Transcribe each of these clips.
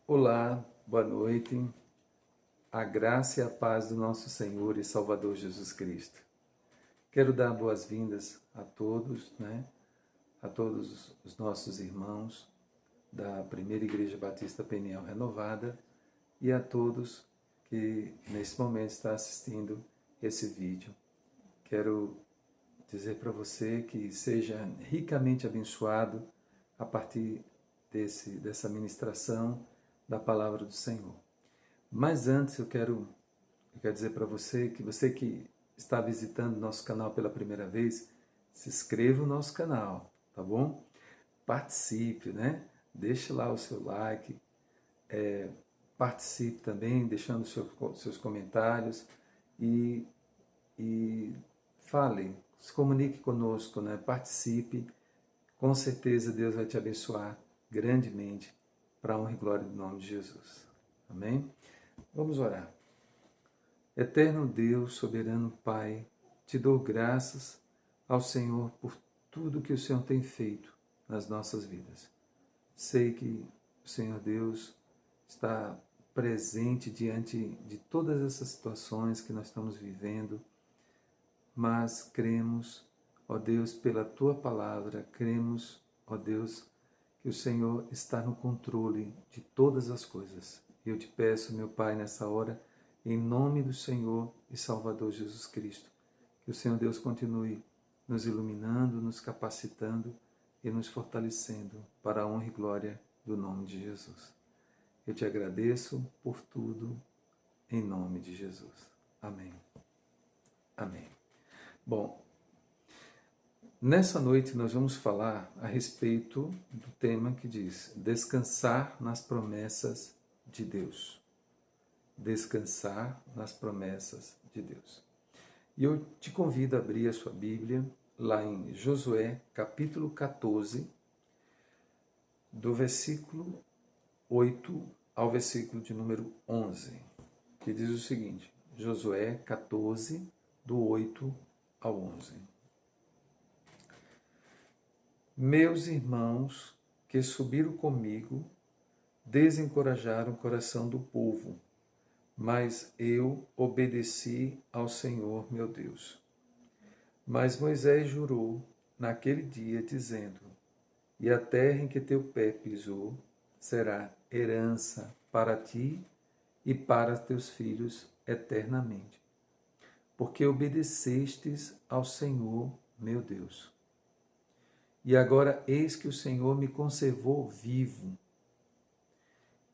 Olá, boa noite. A graça e a paz do nosso Senhor e Salvador Jesus Cristo. Quero dar boas-vindas a todos, A todos os nossos irmãos da Primeira Igreja Batista Peniel Renovada e a todos que nesse momento está assistindo esse vídeo. Quero dizer para você que seja ricamente abençoado a partir dessa ministração da Palavra do Senhor. Mas antes eu quero dizer para você que está visitando nosso canal pela primeira vez, se inscreva no nosso canal, tá bom? Participe, Deixe lá o seu like, participe também, deixando seus comentários e fale, se comunique conosco, Participe, com certeza Deus vai te abençoar grandemente para a honra e glória do nome de Jesus. Amém? Vamos orar. Eterno Deus, soberano Pai, te dou graças ao Senhor por tudo que o Senhor tem feito nas nossas vidas. Sei que o Senhor Deus está presente diante de todas essas situações que nós estamos vivendo, mas cremos, ó Deus, pela Tua palavra, cremos, ó Deus, que o Senhor está no controle de todas as coisas. Eu te peço, meu Pai, nessa hora, em nome do Senhor e Salvador Jesus Cristo, que o Senhor Deus continue nos iluminando, nos capacitando e nos fortalecendo para a honra e glória do nome de Jesus. Eu te agradeço por tudo, em nome de Jesus. Amém. Amém. Bom, nessa noite nós vamos falar a respeito do tema que diz descansar nas promessas de Deus. Descansar nas promessas de Deus. E eu te convido a abrir a sua Bíblia lá em Josué, capítulo 14, do versículo 8 ao versículo de número 11, que diz o seguinte, Josué 14, do 8 ao 11. Meus irmãos que subiram comigo desencorajaram o coração do povo, mas eu obedeci ao Senhor meu Deus. Mas Moisés jurou naquele dia, dizendo, e a terra em que teu pé pisou será herança para ti e para teus filhos eternamente, porque obedecestes ao Senhor meu Deus. E agora eis que o Senhor me conservou vivo.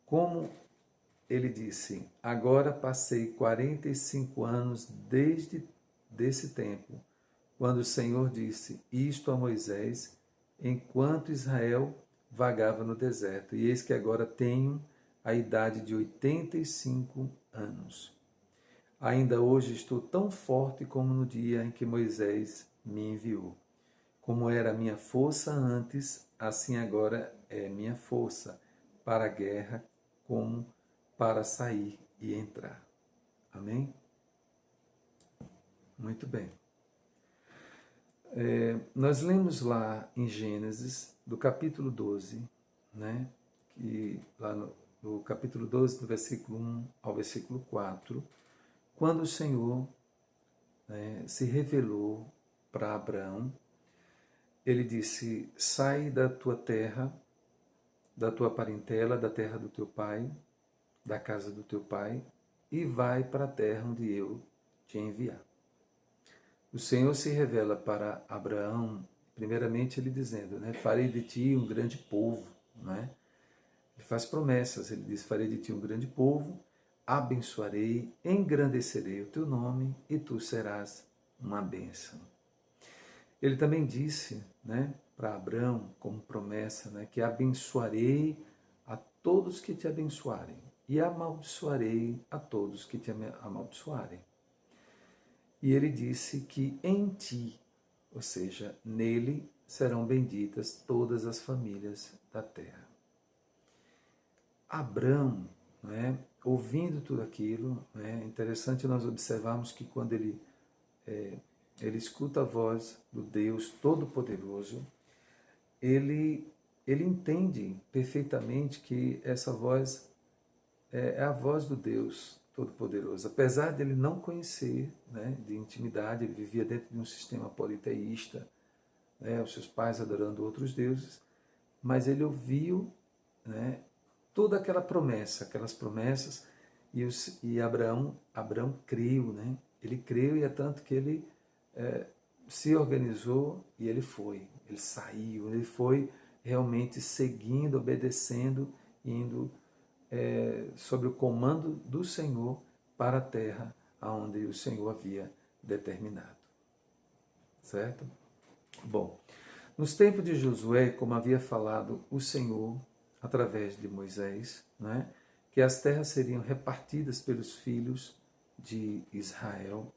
Como ele disse, agora passei 45 anos desde desse tempo, quando o Senhor disse isto a Moisés, enquanto Israel vagava no deserto. E eis que agora tenho a idade de 85 anos. Ainda hoje estou tão forte como no dia em que Moisés me enviou. Como era a minha força antes, assim agora é minha força para a guerra, como para sair e entrar. Amém? Muito bem. Nós lemos lá em Gênesis, do capítulo 12, que lá no capítulo 12, do versículo 1 ao versículo 4, quando o Senhor se revelou para Abraão, ele disse, sai da tua terra, da tua parentela, da terra do teu pai, da casa do teu pai, e vai para a terra onde eu te enviar. O Senhor se revela para Abraão, primeiramente ele dizendo, farei de ti um grande povo, Ele faz promessas, ele diz, farei de ti um grande povo, abençoarei, engrandecerei o teu nome e tu serás uma bênção. Ele também disse, para Abraão, como promessa, que abençoarei a todos que te abençoarem e amaldiçoarei a todos que te amaldiçoarem. E ele disse que em ti, ou seja, nele, serão benditas todas as famílias da terra. Abraão, ouvindo tudo aquilo, é interessante nós observarmos que quando ele escuta a voz do Deus Todo-Poderoso, ele entende perfeitamente que essa voz é a voz do Deus Todo-Poderoso. Apesar dele não conhecer, né, de intimidade, ele vivia dentro de um sistema politeísta, né, os seus pais adorando outros deuses, mas ele ouviu, né, toda aquela promessa, aquelas promessas, e Abraão creu, né? Ele creu, e é tanto que ele se organizou e ele foi, ele saiu, ele foi realmente seguindo, obedecendo, indo sob o comando do Senhor para a terra aonde o Senhor havia determinado. Certo? Bom, nos tempos de Josué, como havia falado o Senhor através de Moisés, né, que as terras seriam repartidas pelos filhos de Israel,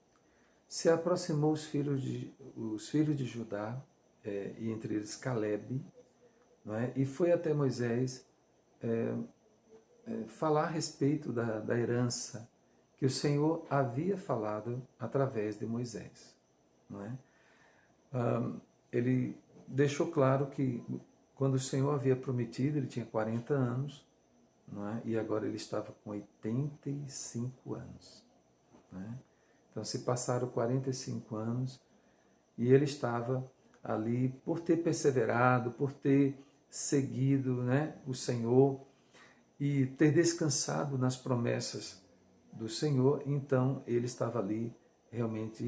se aproximou os filhos de Judá, e entre eles Caleb, né, e foi até Moisés falar a respeito da herança que o Senhor havia falado através de Moisés. Não é? Ele deixou claro que quando o Senhor havia prometido, ele tinha 40 anos, não é? E agora ele estava com 85 anos. Não é? Então se passaram 45 anos e ele estava ali por ter perseverado, por ter seguido, né, o Senhor, e ter descansado nas promessas do Senhor. Então ele estava ali realmente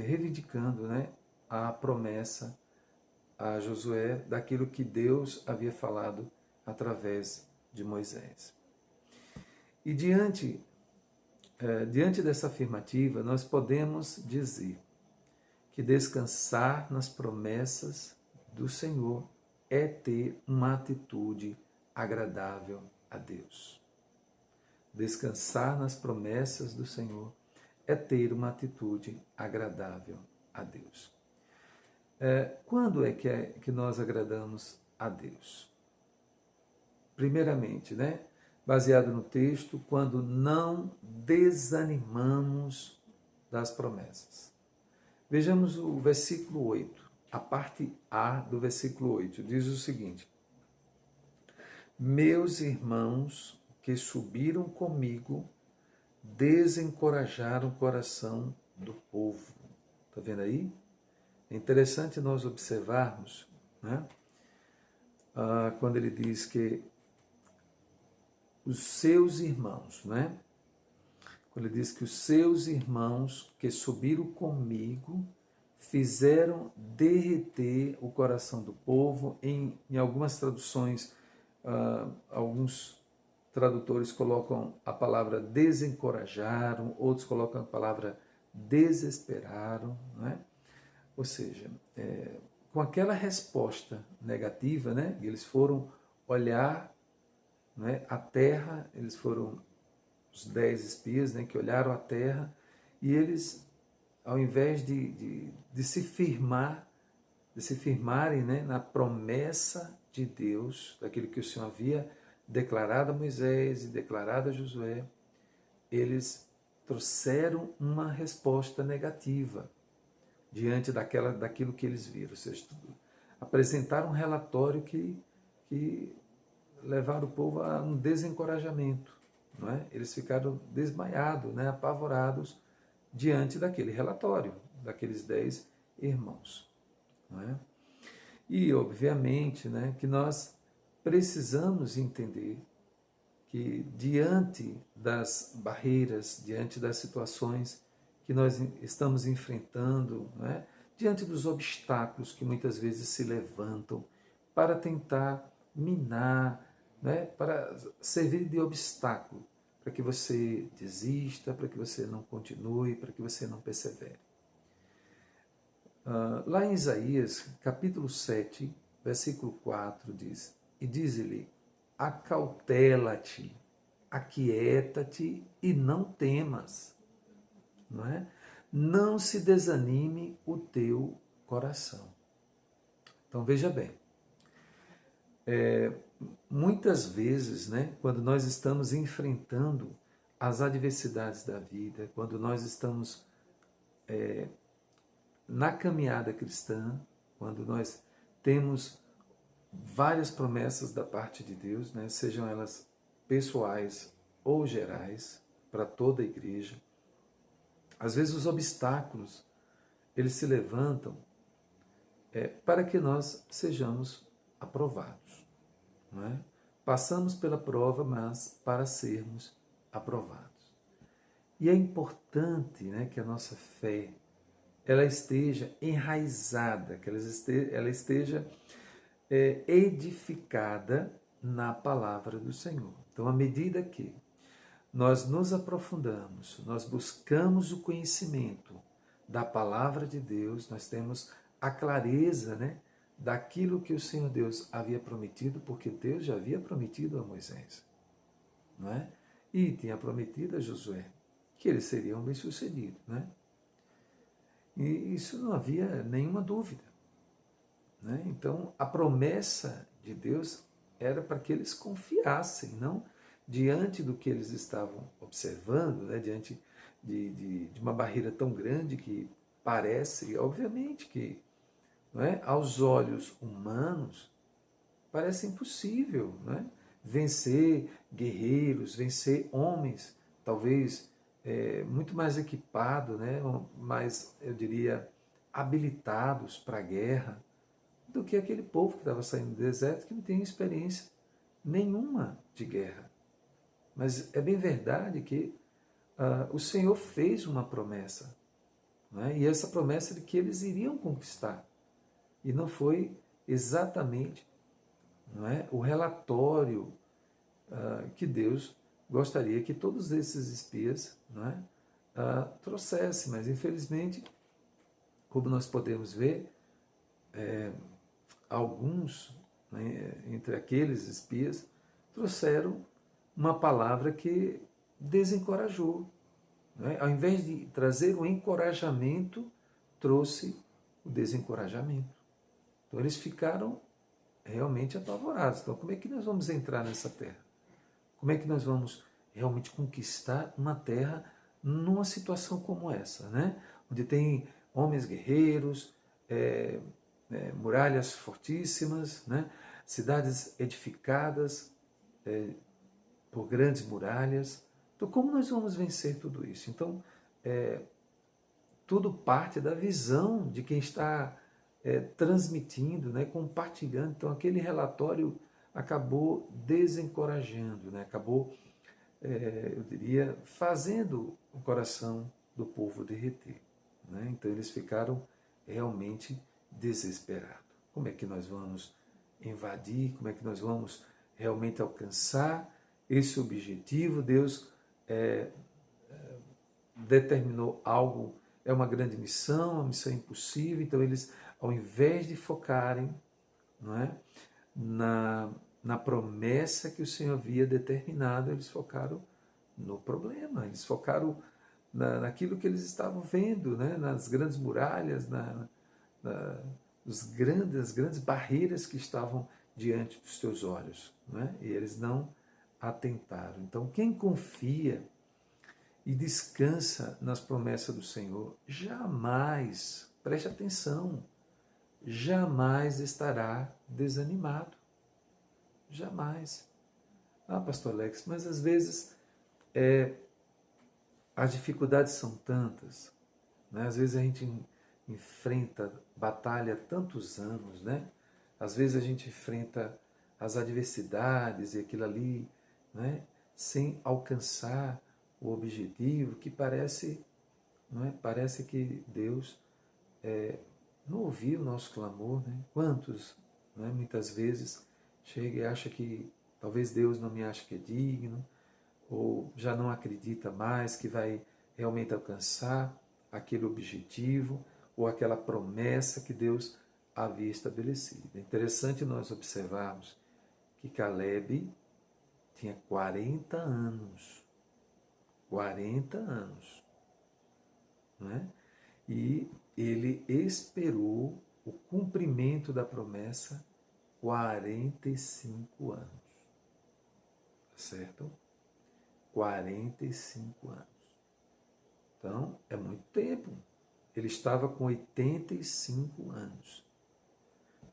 reivindicando, né, a promessa a Josué daquilo que Deus havia falado através de Moisés. E diante dessa afirmativa, nós podemos dizer que descansar nas promessas do Senhor é ter uma atitude agradável a Deus. Descansar nas promessas do Senhor é ter uma atitude agradável a Deus. Quando é que nós agradamos a Deus? Primeiramente, né, baseado no texto, quando não desanimamos das promessas. Vejamos o versículo 8, a parte A do versículo 8, diz o seguinte: meus irmãos que subiram comigo desencorajaram o coração do povo. Está vendo aí? É interessante nós observarmos, né, quando ele diz que os seus irmãos, né? Quando ele diz que os seus irmãos que subiram comigo fizeram derreter o coração do povo. Em algumas traduções, alguns tradutores colocam a palavra desencorajaram, outros colocam a palavra desesperaram, né? Ou seja, com aquela resposta negativa, né, eles foram olhar, né, a terra, eles foram os 10 espias, né, que olharam a terra, e eles, ao invés de se firmarem, né, na promessa de Deus, daquilo que o Senhor havia declarado a Moisés e declarado a Josué, eles trouxeram uma resposta negativa diante daquilo que eles viram. Ou seja, apresentaram um relatório que levaram o povo a um desencorajamento. Não é? Eles ficaram desmaiados, né, apavorados diante daquele relatório, daqueles 10 irmãos. Não é? E, obviamente, né, que nós precisamos entender que diante das barreiras, diante das situações que nós estamos enfrentando, né, diante dos obstáculos que muitas vezes se levantam para tentar minar, né, para servir de obstáculo, para que você desista, para que você não continue, para que você não persevere. Lá em Isaías, capítulo 7, versículo 4, diz: e diz-lhe, acautela-te, aquieta-te e não temas. Não é? Não se desanime o teu coração. Então veja bem, muitas vezes, né, quando nós estamos enfrentando as adversidades da vida, quando nós estamos na caminhada cristã, quando nós temos várias promessas da parte de Deus, né, sejam elas pessoais ou gerais para toda a igreja. Às vezes os obstáculos, eles se levantam para que nós sejamos aprovados. Não é? Passamos pela prova, mas para sermos aprovados. E é importante, né, que a nossa fé ela esteja enraizada, que ela esteja edificada na palavra do Senhor. Então, à medida que nós nos aprofundamos, nós buscamos o conhecimento da palavra de Deus, nós temos a clareza, né, daquilo que o Senhor Deus havia prometido, porque Deus já havia prometido a Moisés, não é? E tinha prometido a Josué que eles seriam bem-sucedidos, né? E isso não havia nenhuma dúvida, né? Então, a promessa de Deus era para que eles confiassem, não diante do que eles estavam observando, né? Diante de uma barreira tão grande que parece, obviamente que, não é? Aos olhos humanos, parece impossível, não é? Vencer guerreiros, vencer homens, talvez muito mais equipados, né? Mais, eu diria, habilitados para a guerra, do que aquele povo que estava saindo do deserto, que não tem experiência nenhuma de guerra. Mas é bem verdade que o Senhor fez uma promessa, não é? E essa promessa de que eles iriam conquistar. E não foi exatamente, não é, o relatório que Deus gostaria que todos esses espias, não é, trouxessem. Mas, infelizmente, como nós podemos ver, alguns, né, entre aqueles espias, trouxeram uma palavra que desencorajou. Não é? Ao invés de trazer o encorajamento, trouxe o desencorajamento. Então eles ficaram realmente apavorados. Então, como é que nós vamos entrar nessa terra? Como é que nós vamos realmente conquistar uma terra numa situação como essa, né? Onde tem homens guerreiros, muralhas fortíssimas, né? Cidades edificadas por grandes muralhas. Então, como nós vamos vencer tudo isso? Então, tudo parte da visão de quem está transmitindo, né, compartilhando. Então, aquele relatório acabou desencorajando, né, acabou, eu diria, fazendo o coração do povo derreter. Né? Então, eles ficaram realmente desesperados. Como é que nós vamos invadir? Como é que nós vamos realmente alcançar esse objetivo? Deus determinou algo, é uma grande missão, uma missão impossível. Então eles, ao invés de focarem, não é, na promessa que o Senhor havia determinado, eles focaram no problema, eles focaram naquilo que eles estavam vendo, né, nas grandes muralhas, as grandes barreiras que estavam diante dos teus olhos, né, e eles não atentaram. Então quem confia e descansa nas promessas do Senhor, jamais, preste atenção, jamais estará desanimado. Jamais. Ah, pastor Alex, mas às vezes as dificuldades são tantas, né? Às vezes a gente enfrenta batalha há tantos anos, né? Às vezes a gente enfrenta as adversidades e aquilo ali, né? Sem alcançar o objetivo, que parece, não é? Parece que Deus não ouviu o nosso clamor, né? Quantos, né, muitas vezes chega e acha que talvez Deus não me acha que é digno, ou já não acredita mais que vai realmente alcançar aquele objetivo ou aquela promessa que Deus havia estabelecido. É interessante nós observarmos que Caleb tinha 40 anos. 40 anos. Não é? E ele esperou o cumprimento da promessa 45 anos. Certo? 45 anos. Então, é muito tempo. Ele estava com 85 anos.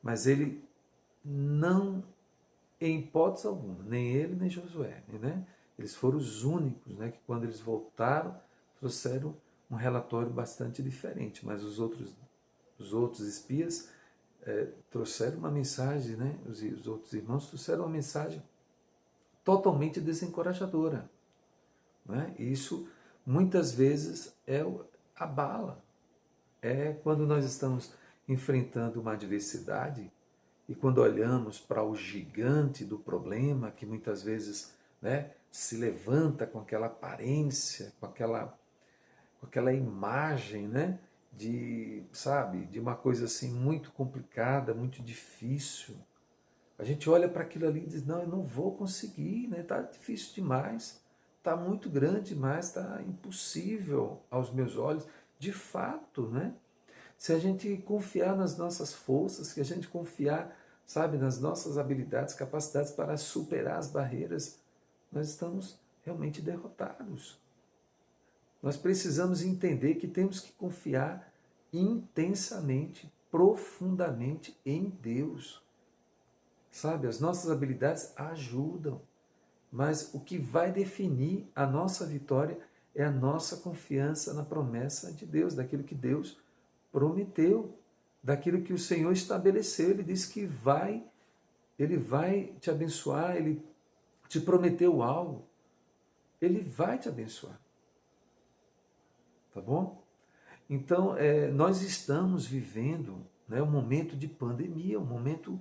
Mas ele não, em hipótese alguma, nem ele nem Josué, né? Eles foram os únicos, né, que quando eles voltaram, trouxeram um relatório bastante diferente, mas os outros espias trouxeram uma mensagem, né, os outros irmãos trouxeram uma mensagem totalmente desencorajadora. Né? E isso muitas vezes abala. É quando nós estamos enfrentando uma adversidade e quando olhamos para o gigante do problema, que muitas vezes, né, se levanta com aquela aparência, com aquela imagem, né, de, sabe, de uma coisa assim muito complicada, muito difícil. A gente olha para aquilo ali e diz, não, eu não vou conseguir, né? Está difícil demais, está muito grande demais, está impossível aos meus olhos. De fato, né? Se a gente confiar nas nossas forças, se a gente confiar, sabe, nas nossas habilidades, capacidades para superar as barreiras, nós estamos realmente derrotados. Nós precisamos entender que temos que confiar intensamente, profundamente em Deus. Sabe, as nossas habilidades ajudam, mas o que vai definir a nossa vitória é a nossa confiança na promessa de Deus, daquilo que Deus prometeu, daquilo que o Senhor estabeleceu. Ele disse que Ele vai te abençoar, Ele te prometeu algo, Ele vai te abençoar. Tá bom? Então, nós estamos vivendo, né, um momento de pandemia, um momento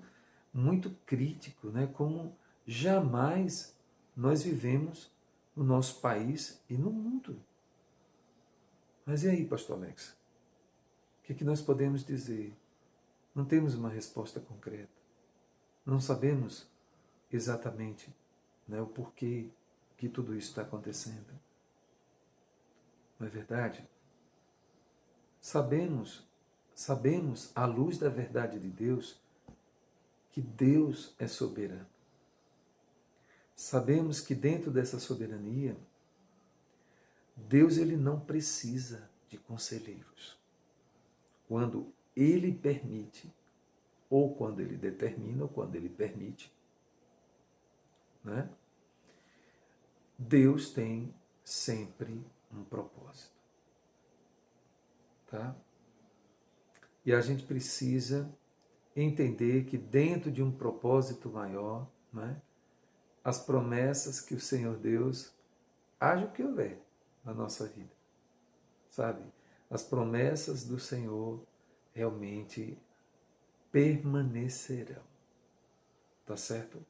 muito crítico, né, como jamais nós vivemos no nosso país e no mundo. Mas e aí, pastor Alex? O que nós podemos dizer? Não temos uma resposta concreta. Não sabemos exatamente, né, o porquê que tudo isso está acontecendo. Não é verdade? Sabemos, à luz da verdade de Deus, que Deus é soberano. Sabemos que dentro dessa soberania, Deus ele não precisa de conselheiros. Quando Ele permite, ou quando Ele determina, ou quando Ele permite, né? Deus tem sempre um propósito. Tá? E a gente precisa entender que dentro de um propósito maior, né, as promessas que o Senhor Deus, haja o que houver na nossa vida, sabe? As promessas do Senhor realmente permanecerão, tá certo?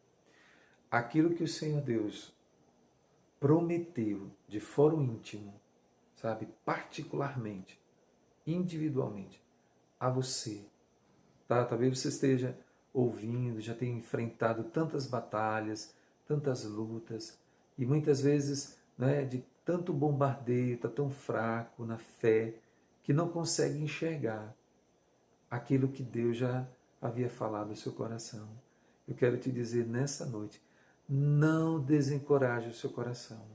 Aquilo que o Senhor Deus prometeu de fórum íntimo, sabe? Particularmente, individualmente, a você, tá? Talvez você esteja ouvindo, já tenha enfrentado tantas batalhas, tantas lutas, e muitas vezes, né, de tanto bombardeio, está tão fraco na fé, que não consegue enxergar aquilo que Deus já havia falado no seu coração. Eu quero te dizer nessa noite, não desencoraje o seu coração.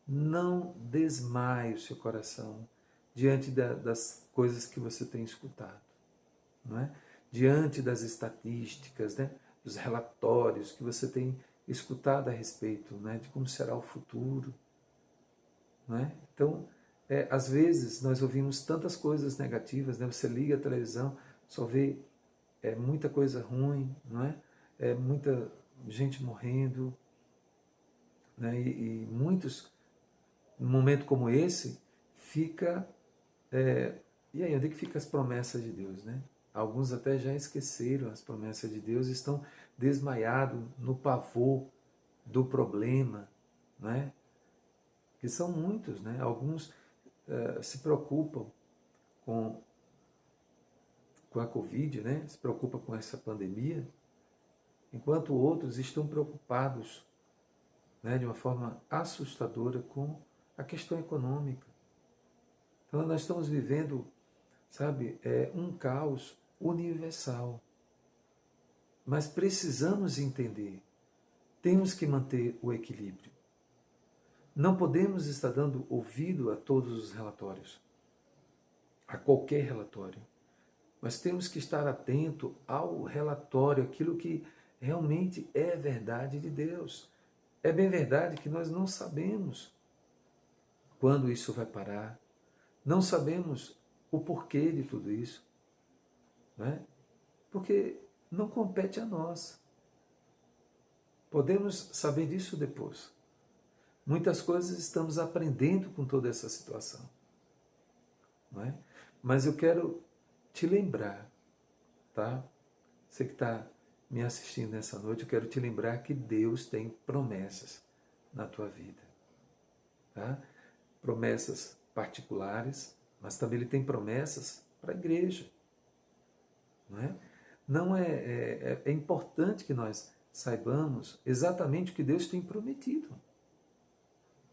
Não desmaie o seu coração diante das coisas que você tem escutado. Não é? Diante das estatísticas, né? Dos relatórios que você tem escutado a respeito, né? De como será o futuro. Não é? Então, às vezes nós ouvimos tantas coisas negativas, né? Você liga a televisão, só vê muita coisa ruim, não é? Muita gente morrendo, né? E muitos, num momento como esse, fica... e aí, onde é que ficam as promessas de Deus, né? Alguns até já esqueceram as promessas de Deus, estão desmaiados no pavor do problema, né? Que são muitos, né? Alguns se preocupam com a Covid, né? Se preocupam com essa pandemia, enquanto outros estão preocupados, né, de uma forma assustadora com a questão econômica. Então nós estamos vivendo, sabe, um caos universal. Mas precisamos entender, temos que manter o equilíbrio. Não podemos estar dando ouvido a todos os relatórios, a qualquer relatório. Mas temos que estar atento ao relatório, aquilo que realmente é verdade de Deus. É bem verdade que nós não sabemos quando isso vai parar, não sabemos o porquê de tudo isso, né? Porque não compete a nós. Podemos saber disso depois. Muitas coisas estamos aprendendo com toda essa situação, não é? Mas eu quero te lembrar, tá? Você que está me assistindo nessa noite, eu quero te lembrar que Deus tem promessas na tua vida, tá? Promessas particulares, mas também Ele tem promessas para a igreja, não é? Não é importante que nós saibamos exatamente o que Deus tem prometido.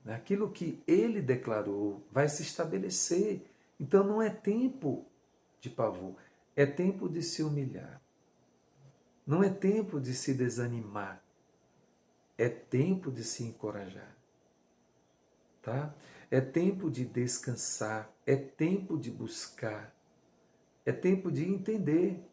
Aquilo que Ele declarou vai se estabelecer. Então não é tempo de pavor, é tempo de se humilhar. Não é tempo de se desanimar, é tempo de se encorajar, tá? É tempo de descansar, é tempo de buscar, é tempo de entender,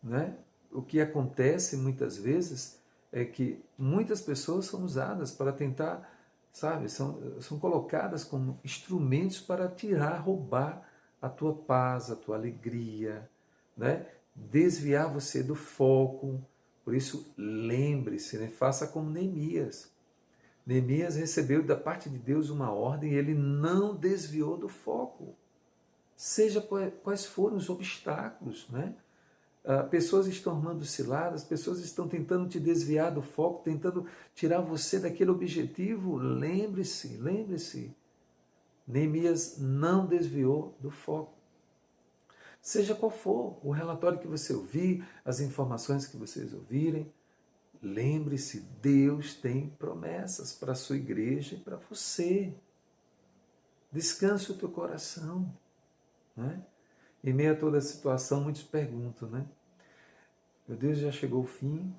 né? O que acontece muitas vezes é que muitas pessoas são usadas para tentar, sabe, são colocadas como instrumentos para tirar, roubar a tua paz, a tua alegria, né? Desviar você do foco. Por isso, lembre-se, né? Faça como Neemias. Neemias recebeu da parte de Deus uma ordem e ele não desviou do foco. Seja quais forem os obstáculos, né? Pessoas estão armando ciladas, pessoas estão tentando te desviar do foco, tentando tirar você daquele objetivo. Lembre-se, lembre-se. Neemias não desviou do foco. Seja qual for o relatório que você ouvir, as informações que vocês ouvirem, lembre-se, Deus tem promessas para a sua igreja e para você. Descanse o teu coração, né? Em meio a toda a situação, muitos perguntam, né? Meu Deus, já chegou o fim,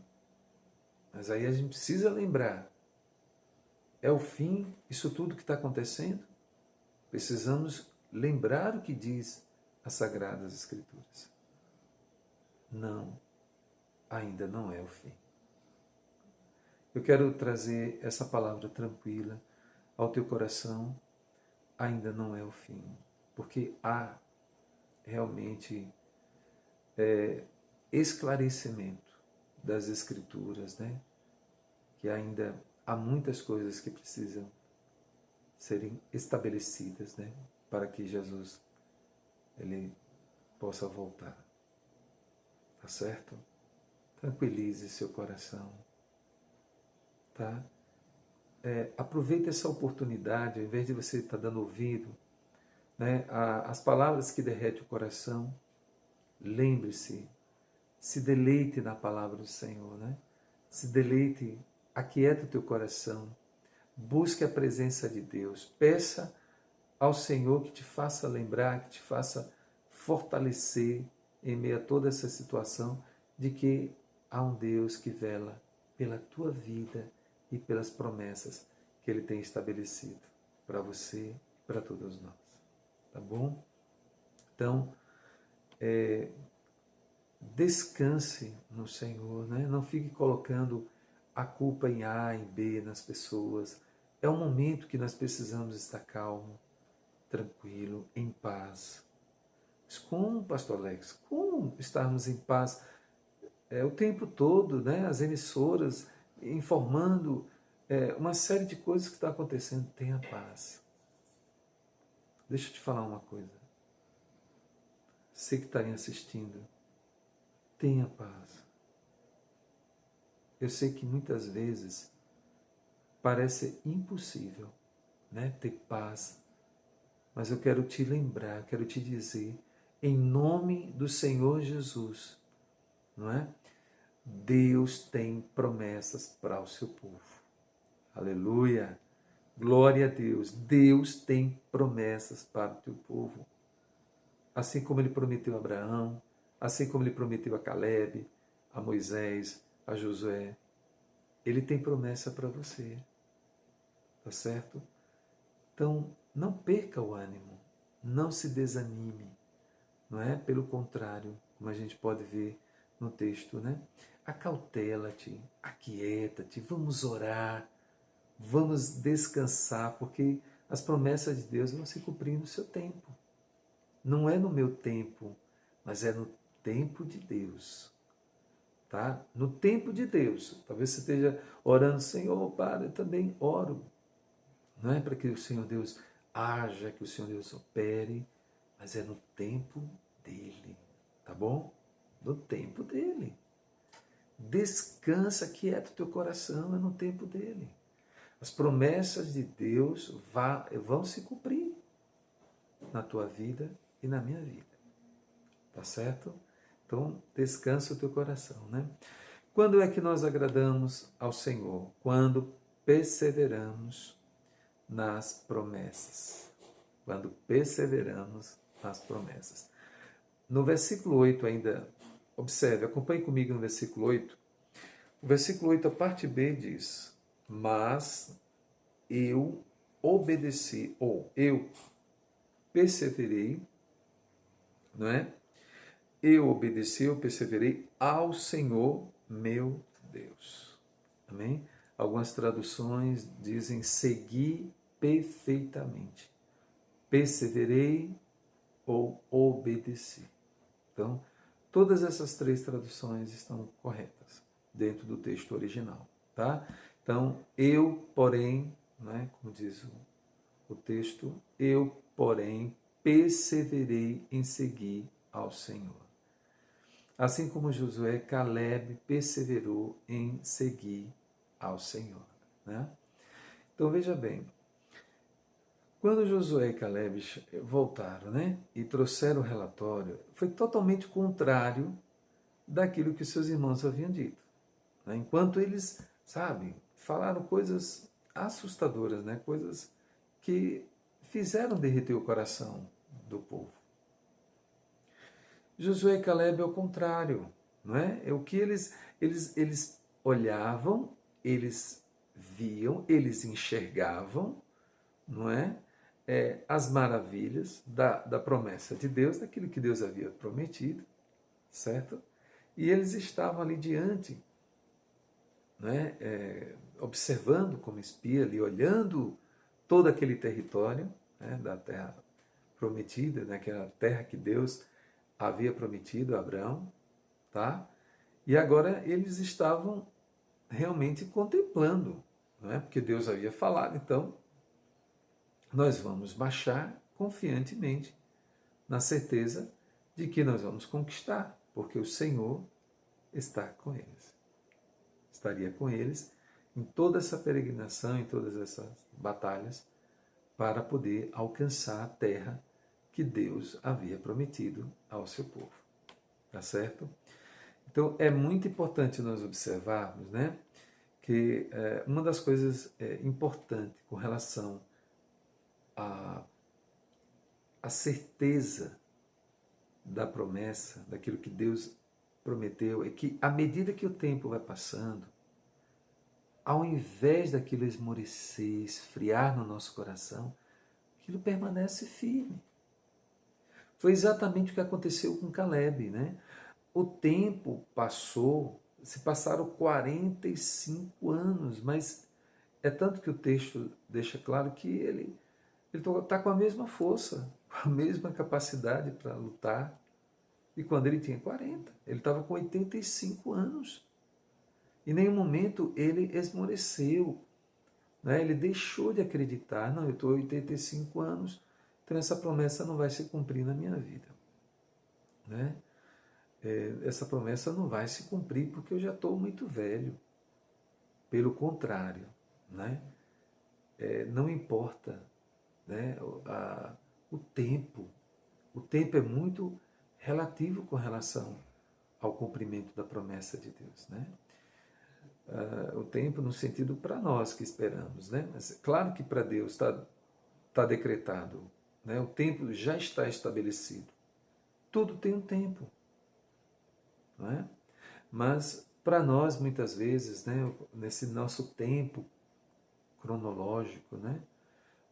mas aí a gente precisa lembrar, é o fim isso tudo que está acontecendo? Precisamos lembrar o que diz as Sagradas Escrituras. Não, ainda não é o fim. Eu quero trazer essa palavra tranquila ao teu coração, ainda não é o fim, porque há realmente esclarecimento das Escrituras, né? Que ainda há muitas coisas que precisam serem estabelecidas, né? Para que Jesus ele possa voltar. Tá certo? Tranquilize seu coração, tá? Aproveite essa oportunidade, ao invés de você estar dando ouvido, né, as palavras que derretem o coração, lembre-se, se deleite na palavra do Senhor, né? Se deleite, aquieta o teu coração, busque a presença de Deus, peça ao Senhor que te faça lembrar, que te faça fortalecer em meio a toda essa situação, de que há um Deus que vela pela tua vida e pelas promessas que Ele tem estabelecido para você e para todos nós. Tá bom? Então, descanse no Senhor, né? Não fique colocando a culpa em A, em B, nas pessoas. É um momento que nós precisamos estar calmo, tranquilo, em paz. Mas como, pastor Alex? Como estarmos em paz o tempo todo, né? As emissoras informando uma série de coisas que está acontecendo. Tenha paz. Deixa eu te falar uma coisa. Você que está me assistindo, tenha paz. Eu sei que muitas vezes parece impossível, né, ter paz, mas eu quero te lembrar, quero te dizer, em nome do Senhor Jesus, não é? Deus tem promessas para o seu povo. Aleluia! Glória a Deus! Deus tem promessas para o teu povo. Assim como Ele prometeu a Abraão, assim como Ele prometeu a Caleb, a Moisés, a Josué. Ele tem promessa para você. Tá certo? Então, não perca o ânimo. Não se desanime. Não é? Pelo contrário, como a gente pode ver no texto, né? Acautela-te, aquieta-te, vamos orar, Vamos descansar, porque as promessas de Deus vão se cumprir no seu tempo. Não é no meu tempo, mas é no tempo de Deus. Tá? No tempo de Deus. Talvez você esteja orando, Senhor, para, eu também oro. Não é para que o Senhor Deus haja, que o Senhor Deus opere, mas é no tempo dele. Tá bom? No tempo dele. Descansa, quieta o teu coração, é no tempo dele. As promessas de Deus vão se cumprir na tua vida e na minha vida. Tá certo? Então, descansa o teu coração, né? Quando é que nós agradamos ao Senhor? Quando perseveramos nas promessas. Quando perseveramos nas promessas. No versículo 8 ainda, observe, acompanhe comigo no versículo 8. O versículo 8, a parte B diz: mas eu obedeci, ou eu perseverei, não é? Eu obedeci, eu perseverei ao Senhor meu Deus. Amém? Algumas traduções dizem segui perfeitamente. Perseverei ou obedeci. Então, todas essas três traduções estão corretas dentro do texto original, tá? Então, eu, porém, né, como diz o texto, eu, porém, perseverei em seguir ao Senhor. Assim como Josué, Caleb perseverou em seguir ao Senhor, né? Então, veja bem, quando Josué e Caleb voltaram, né, e trouxeram o relatório, foi totalmente contrário daquilo que seus irmãos haviam dito. Né? Enquanto eles, sabe, falaram coisas assustadoras, né, coisas que fizeram derreter o coração do povo. Josué e Caleb é o contrário, não é? É o que eles olhavam, eles viam, eles enxergavam, não é? As maravilhas da promessa de Deus, daquilo que Deus havia prometido, certo? E eles estavam ali diante, né? Observando como espia ali, olhando todo aquele território, né? Da terra prometida, naquela terra que Deus havia prometido a Abraão, tá? E agora eles estavam realmente contemplando, não é? Porque Deus havia falado, então nós vamos marchar confiantemente na certeza de que nós vamos conquistar, porque o Senhor está com eles. Estaria com eles em toda essa peregrinação, em todas essas batalhas, para poder alcançar a terra que Deus havia prometido ao seu povo. Tá certo? Então, é muito importante nós observarmos, né, que uma das coisas importantes com relação à certeza da promessa, daquilo que Deus prometeu, é que à medida que o tempo vai passando, ao invés daquilo esmorecer, esfriar no nosso coração, aquilo permanece firme. Foi exatamente o que aconteceu com Caleb, né? O tempo passou, se passaram 45 anos, mas é tanto que o texto deixa claro que ele está com a mesma força, com a mesma capacidade para lutar. E quando ele tinha 40, ele estava com 85 anos. Em nenhum momento ele esmoreceu, né? Ele deixou de acreditar, não, eu estou 85 anos, então essa promessa não vai se cumprir na minha vida. Né? Essa promessa não vai se cumprir porque eu já estou muito velho. Pelo contrário, né? Não importa, né? O tempo. O tempo é muito relativo com relação ao cumprimento da promessa de Deus. Né? O tempo no sentido para nós que esperamos. Né? Mas claro que para Deus está decretado. Né? O tempo já está estabelecido. Tudo tem um tempo. Não é? Mas para nós, muitas vezes, né, nesse nosso tempo cronológico, né,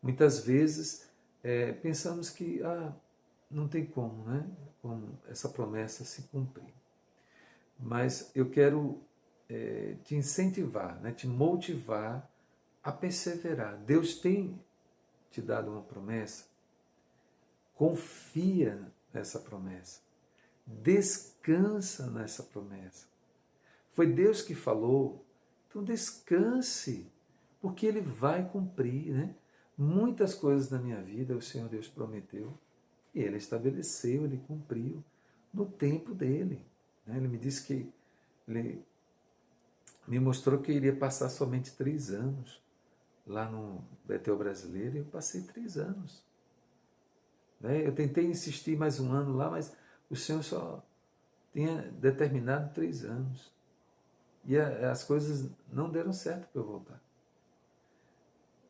muitas vezes pensamos que não tem como, né, como essa promessa se cumprir. Mas eu quero te incentivar, né, te motivar a perseverar. Deus tem te dado uma promessa, confia nessa promessa, descansa nessa promessa. Foi Deus que falou, então descanse, porque Ele vai cumprir, né? Muitas coisas na minha vida o Senhor Deus prometeu, e Ele estabeleceu, Ele cumpriu no tempo dEle. Né? Ele me disse que, Ele me mostrou que eu iria passar somente 3 anos lá no Betel Brasileiro, e eu passei 3 anos. Né? Eu tentei insistir mais 1 ano lá, mas o Senhor só tinha determinado 3 anos. E as coisas não deram certo para eu voltar.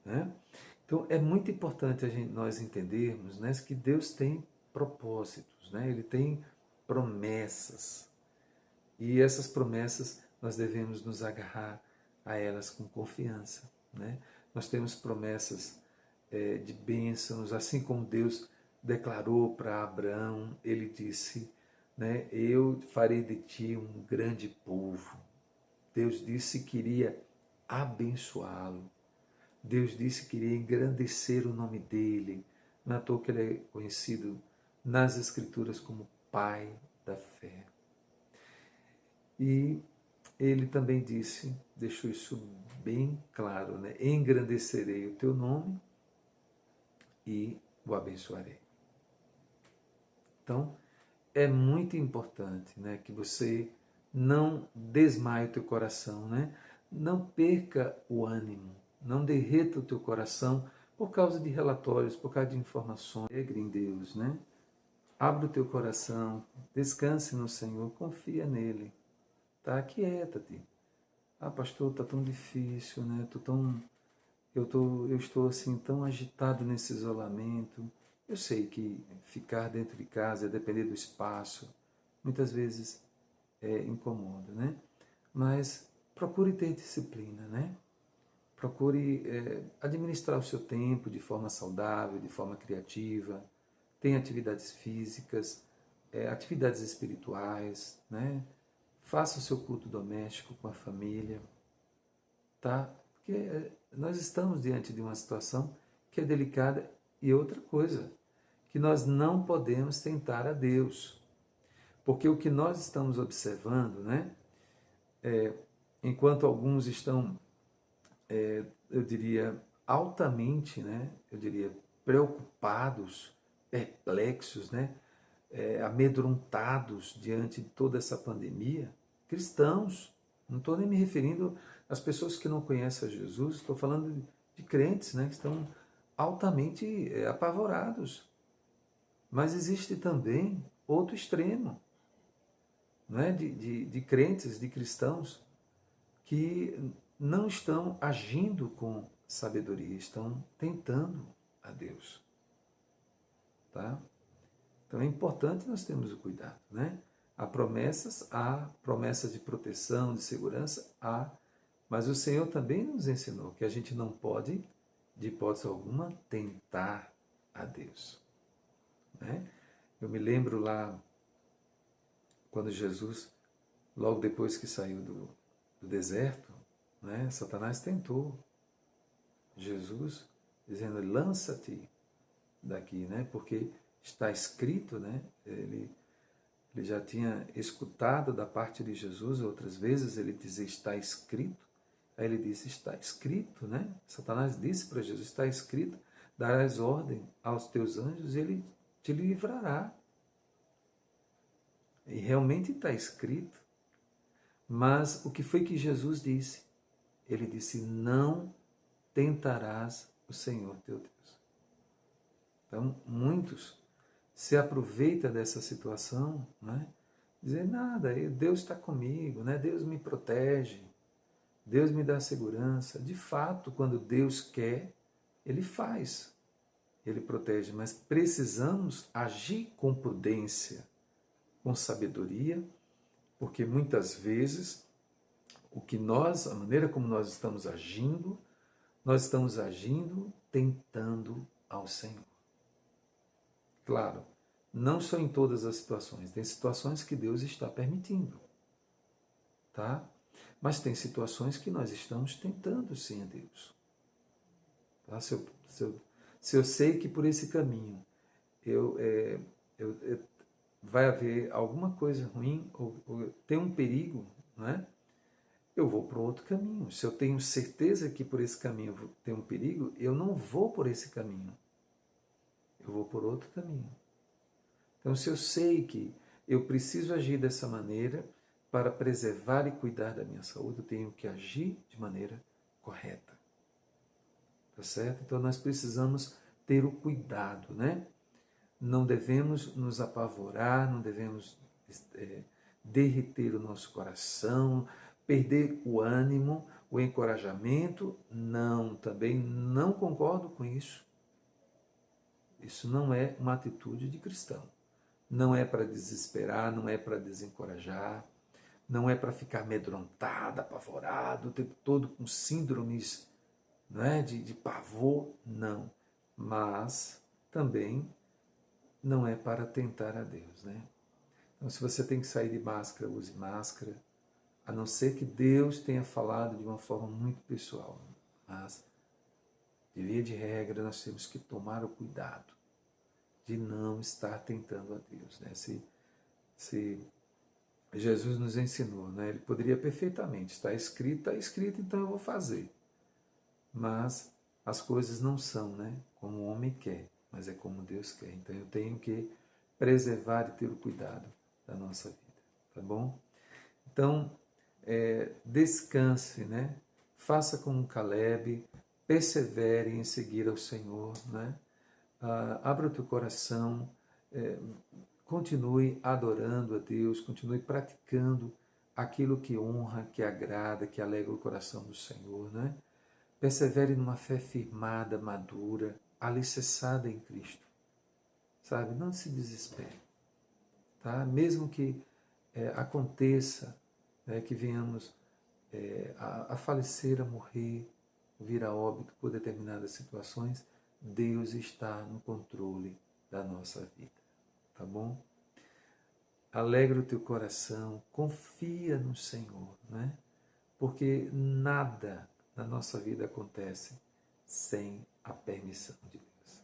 Né? Então é muito importante nós entendermos, né, que Deus tem propósitos, né? Ele tem promessas. E essas promessas nós devemos nos agarrar a elas com confiança. Né? Nós temos promessas de bênçãos, assim como Deus declarou para Abraão, Ele disse, né, eu farei de ti um grande povo. Deus disse que iria abençoá-lo. Deus disse que iria engrandecer o nome dele. Não é à toa que ele é conhecido nas Escrituras como Pai da fé. E ele também disse, deixou isso bem claro, né? Engrandecerei o teu nome e o abençoarei. Então, é muito importante, né, que você não desmaie o teu coração, né? Não perca o ânimo, não derreta o teu coração por causa de relatórios, por causa de informações. Alegre em Deus, né? Abra o teu coração, descanse no Senhor, confia nele. Tá? Aquieta-te. Ah, pastor, tá tão difícil, né? Eu estou assim tão agitado nesse isolamento. Eu sei que ficar dentro de casa, depender do espaço, muitas vezes incomoda, né? Mas procure ter disciplina, né? Procure administrar o seu tempo de forma saudável, de forma criativa. Tenha atividades físicas, atividades espirituais, né? Faça o seu culto doméstico com a família, tá? Porque nós estamos diante de uma situação que é delicada e outra coisa, que nós não podemos tentar a Deus. Porque o que nós estamos observando, né? Enquanto alguns estão, eu diria, altamente, né? Eu diria, preocupados, perplexos, né? Amedrontados diante de toda essa pandemia, cristãos, não estou nem me referindo às pessoas que não conhecem a Jesus, estou falando de crentes, né? Que estão altamente apavorados. Mas existe também outro extremo, não é? de crentes, de cristãos, que não estão agindo com sabedoria, estão tentando a Deus. Tá? Então é importante nós termos o cuidado. Né? Há promessas de proteção, de segurança, mas o Senhor também nos ensinou que a gente não pode, de hipótese alguma, tentar a Deus. Né? Eu me lembro lá, quando Jesus, logo depois que saiu do deserto, né, Satanás tentou Jesus, dizendo, lança-te daqui, né, porque está escrito, né, ele já tinha escutado da parte de Jesus, outras vezes ele dizia, está escrito, aí ele disse, está escrito, né, Satanás disse para Jesus, está escrito, darás ordem aos teus anjos e ele te livrará. E realmente está escrito. Mas o que foi que Jesus disse? Ele disse, não tentarás o Senhor teu Deus. Então, muitos se aproveitam dessa situação, né? Dizer, nada, Deus está comigo, né? Deus me protege, Deus me dá segurança. De fato, quando Deus quer, Ele faz, Ele protege, mas precisamos agir com prudência, com sabedoria, porque muitas vezes a maneira como nós estamos agindo tentando ao Senhor. Claro, não só em todas as situações, tem situações que Deus está permitindo, tá? Mas tem situações que nós estamos tentando sim a Deus. Tá? Se eu sei que por esse caminho vai haver alguma coisa ruim, ou tem um perigo, né? Eu vou para outro caminho. Se eu tenho certeza que por esse caminho tem um perigo, eu não vou por esse caminho. Eu vou por outro caminho. Então, se eu sei que eu preciso agir dessa maneira para preservar e cuidar da minha saúde, eu tenho que agir de maneira correta. Tá certo? Então, nós precisamos ter o cuidado, né? Não devemos nos apavorar, não devemos derreter o nosso coração, perder o ânimo, o encorajamento. Não, também não concordo com isso. Isso não é uma atitude de cristão. Não é para desesperar, não é para desencorajar, não é para ficar amedrontado, apavorado, o tempo todo com síndromes, né, de pavor, não. Mas também não é para tentar a Deus, né? Então, se você tem que sair de máscara, use máscara, a não ser que Deus tenha falado de uma forma muito pessoal. Mas, de via de regra, nós temos que tomar o cuidado de não estar tentando a Deus, né? Se Jesus nos ensinou, né? Ele poderia perfeitamente, está escrito, então eu vou fazer. Mas as coisas não são, né, como o homem quer, mas é como Deus quer. Então eu tenho que preservar e ter o cuidado da nossa vida, tá bom? Então, descanse, né? Faça como Caleb, persevere em seguir ao Senhor, né? Abra o teu coração, continue adorando a Deus, continue praticando aquilo que honra, que agrada, que alegra o coração do Senhor, né? Persevere numa fé firmada, madura, alicerçada em Cristo, sabe? Não se desespere, tá? Mesmo que aconteça, né, que venhamos a falecer, a morrer, vir a óbito por determinadas situações, Deus está no controle da nossa vida, tá bom? Alegra o teu coração, confia no Senhor, né? Porque nada na nossa vida acontece sem a permissão de Deus.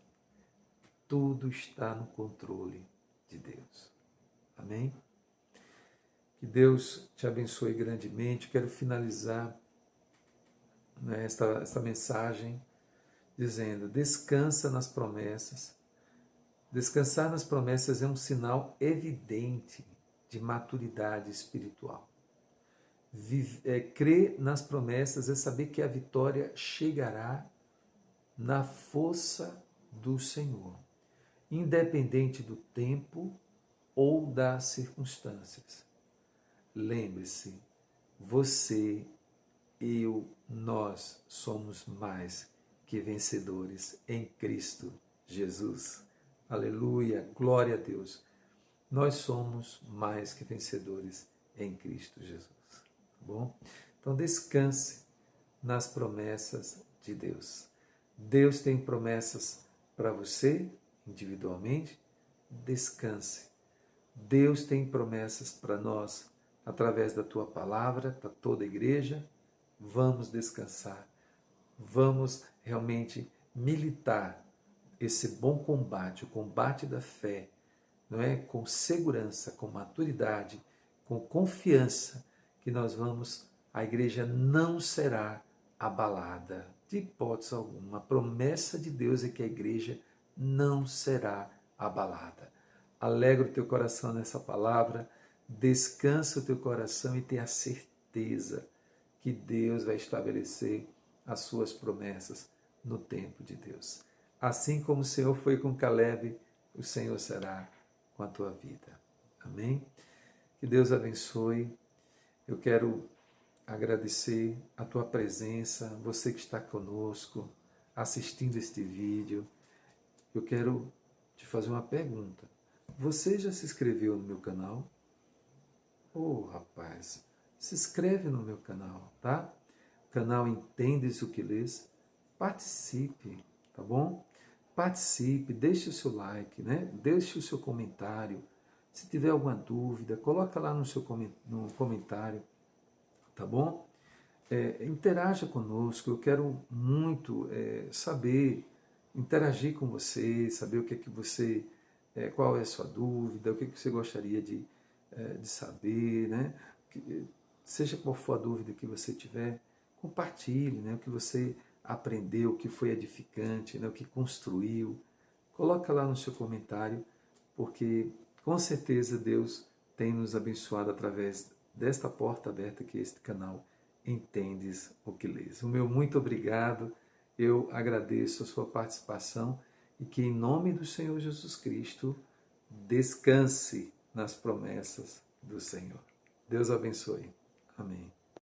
Tudo está no controle de Deus. Amém? Que Deus te abençoe grandemente. Quero finalizar, né, esta mensagem dizendo: descansa nas promessas. Descansar nas promessas é um sinal evidente de maturidade espiritual. Crer nas promessas é saber que a vitória chegará na força do Senhor, independente do tempo ou das circunstâncias. Lembre-se, você, eu, nós somos mais que vencedores em Cristo Jesus. Aleluia, glória a Deus. Nós somos mais que vencedores em Cristo Jesus. Tá bom? Então descanse nas promessas de Deus. Deus tem promessas para você, individualmente. Descanse. Deus tem promessas para nós, através da tua palavra, para toda a igreja. Vamos descansar. Vamos realmente militar esse bom combate, o combate da fé, não é? Com segurança, com maturidade, com confiança, que nós vamos, a igreja não será abalada, de hipótese alguma. A promessa de Deus é que a igreja não será abalada. Alegra o teu coração nessa palavra, descansa o teu coração e tenha certeza que Deus vai estabelecer as suas promessas no tempo de Deus. Assim como o Senhor foi com Caleb, o Senhor será com a tua vida. Amém? Que Deus abençoe. Eu quero agradecer a tua presença, você que está conosco, assistindo este vídeo. Eu quero te fazer uma pergunta. Você já se inscreveu no meu canal? Rapaz, se inscreve no meu canal, tá? O canal Entendes o que Lês. Participe, tá bom? Participe, deixe o seu like, né? Deixe o seu comentário. Se tiver alguma dúvida, coloca lá no comentário, tá bom? Interaja conosco, eu quero muito saber interagir com você, saber o que é que você, qual é a sua dúvida, o que é que você gostaria de saber, né? Seja qual for a dúvida que você tiver, compartilhe, né? O que você aprendeu, o que foi edificante, né? O que construiu. Coloca lá no seu comentário, porque com certeza Deus tem nos abençoado através desta porta aberta que é este canal Entendes o que Lês. O meu muito obrigado, eu agradeço a sua participação e que em nome do Senhor Jesus Cristo descanse nas promessas do Senhor. Deus abençoe. Amém.